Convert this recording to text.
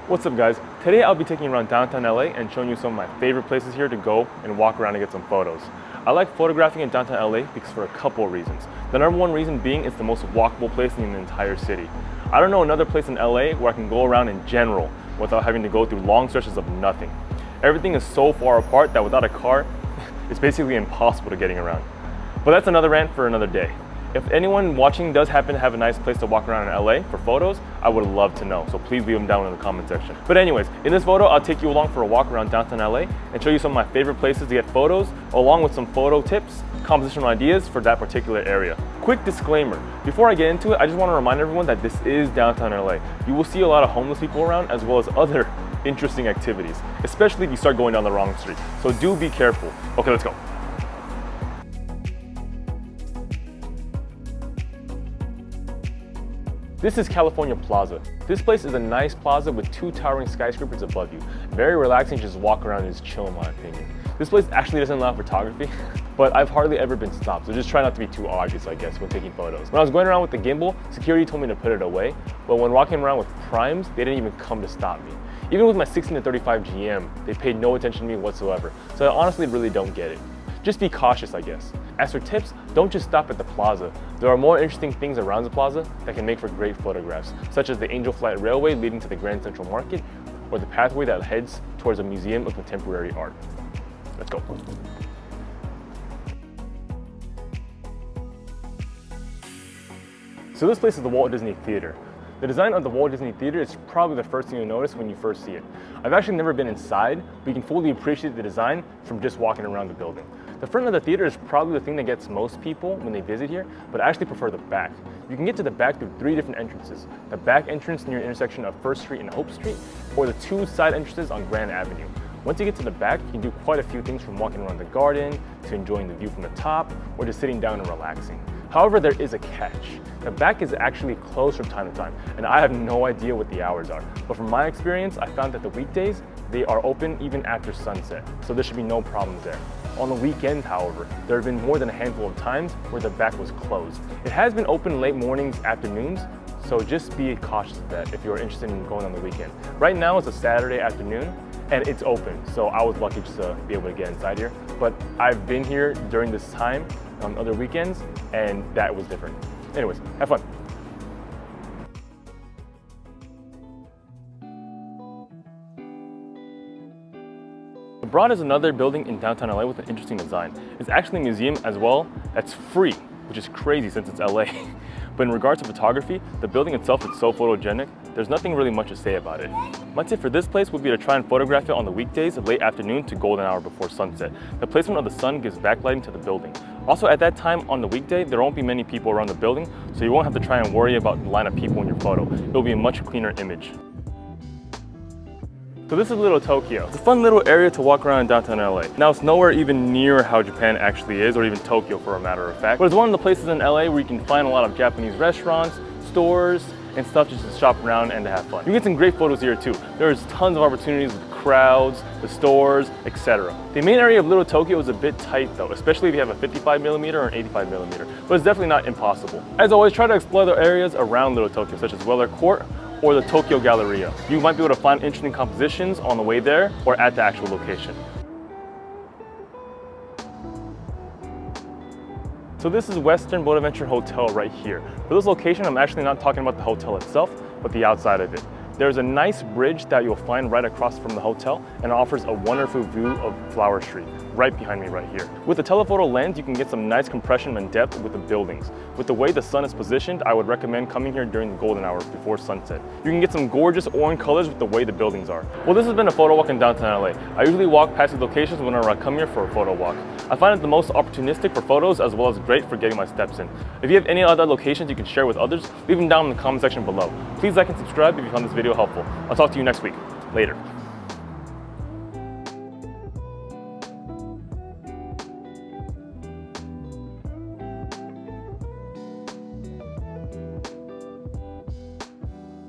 What's up guys? Today I'll be taking you around downtown LA and showing you some of my favorite places here to go and walk around and get some photos. I like photographing in downtown LA because for a couple of reasons. The number one reason being it's the most walkable place in the entire city. I don't know another place in LA where I can go around in general without having to go through long stretches of nothing. Everything is so far apart that without a car, it's basically impossible to getting around. But that's another rant for another day. If anyone watching does happen to have a nice place to walk around in LA for photos, I would love to know, so please leave them down in the comment section. But anyways, in this photo, I'll take you along for a walk around downtown LA and show you some of my favorite places to get photos, along with some photo tips, compositional ideas for that particular area. Quick disclaimer, before I get into it, I just want to remind everyone that this is downtown LA. You will see a lot of homeless people around as well as other interesting activities, especially if you start going down the wrong street. So do be careful. Okay, let's go. This is California Plaza. This place is a nice plaza with two towering skyscrapers above you. Very relaxing to just walk around and just chill in my opinion. This place actually doesn't allow photography, but I've hardly ever been stopped, so just try not to be too obvious, I guess, when taking photos. When I was going around with the gimbal, security told me to put it away, but when walking around with primes, they didn't even come to stop me. Even with my 16 to 35 GM, they paid no attention to me whatsoever, so I honestly really don't get it. Just be cautious, I guess. As for tips, don't just stop at the plaza. There are more interesting things around the plaza that can make for great photographs, such as the Angel Flight Railway leading to the Grand Central Market, or the pathway that heads towards a museum of contemporary art. Let's go. So this place is the Walt Disney Theater. The design of the Walt Disney Theater is probably the first thing you'll notice when you first see it. I've actually never been inside, but you can fully appreciate the design from just walking around the building. The front of the theater is probably the thing that gets most people when they visit here, but I actually prefer the back. You can get to the back through three different entrances. The back entrance near the intersection of 1st Street and Hope Street, or the two side entrances on Grand Avenue. Once you get to the back, you can do quite a few things from walking around the garden, to enjoying the view from the top, or just sitting down and relaxing. However, there is a catch. The back is actually closed from time to time, and I have no idea what the hours are. But from my experience, I found that the weekdays, they are open even after sunset, so there should be no problems there. On the weekend, however, there have been more than a handful of times where the back was closed. It has been open late mornings, afternoons, so just be cautious of that if you're interested in going on the weekend. Right now it's a Saturday afternoon, and it's open, so I was lucky just to be able to get inside here. But I've been here during this time on other weekends, and that was different. Anyways, have fun. The Broad is another building in downtown LA with an interesting design. It's actually a museum as well that's free, which is crazy since it's LA. But in regards to photography, the building itself is so photogenic, there's nothing really much to say about it. My tip for this place would be to try and photograph it on the weekdays, late afternoon to golden hour before sunset. The placement of the sun gives backlighting to the building. Also at that time on the weekday, there won't be many people around the building, so you won't have to try and worry about the line of people in your photo. It'll be a much cleaner image. So this is Little Tokyo. It's a fun little area to walk around in downtown LA. Now it's nowhere even near how Japan actually is, or even Tokyo for a matter of fact. But it's one of the places in LA where you can find a lot of Japanese restaurants, stores, and stuff just to shop around and to have fun. You get some great photos here too. There's tons of opportunities with crowds, the stores, etc. The main area of Little Tokyo is a bit tight though, especially if you have a 55mm or an 85mm, but it's definitely not impossible. As always, try to explore the areas around Little Tokyo, such as Weller Court, or the Tokyo Galleria. You might be able to find interesting compositions on the way there or at the actual location. So this is Western Bonaventure Hotel right here. For this location, I'm actually not talking about the hotel itself, but the outside of it. There's a nice bridge that you'll find right across from the hotel, and it offers a wonderful view of Flower Street, right behind me right here. With the telephoto lens, you can get some nice compression and depth with the buildings. With the way the sun is positioned, I would recommend coming here during the golden hour before sunset. You can get some gorgeous orange colors with the way the buildings are. Well, this has been a photo walk in downtown LA. I usually walk past these locations whenever I come here for a photo walk. I find it the most opportunistic for photos as well as great for getting my steps in. If you have any other locations you can share with others, leave them down in the comment section below. Please like and subscribe if you found this video helpful. I'll talk to you next week. Later.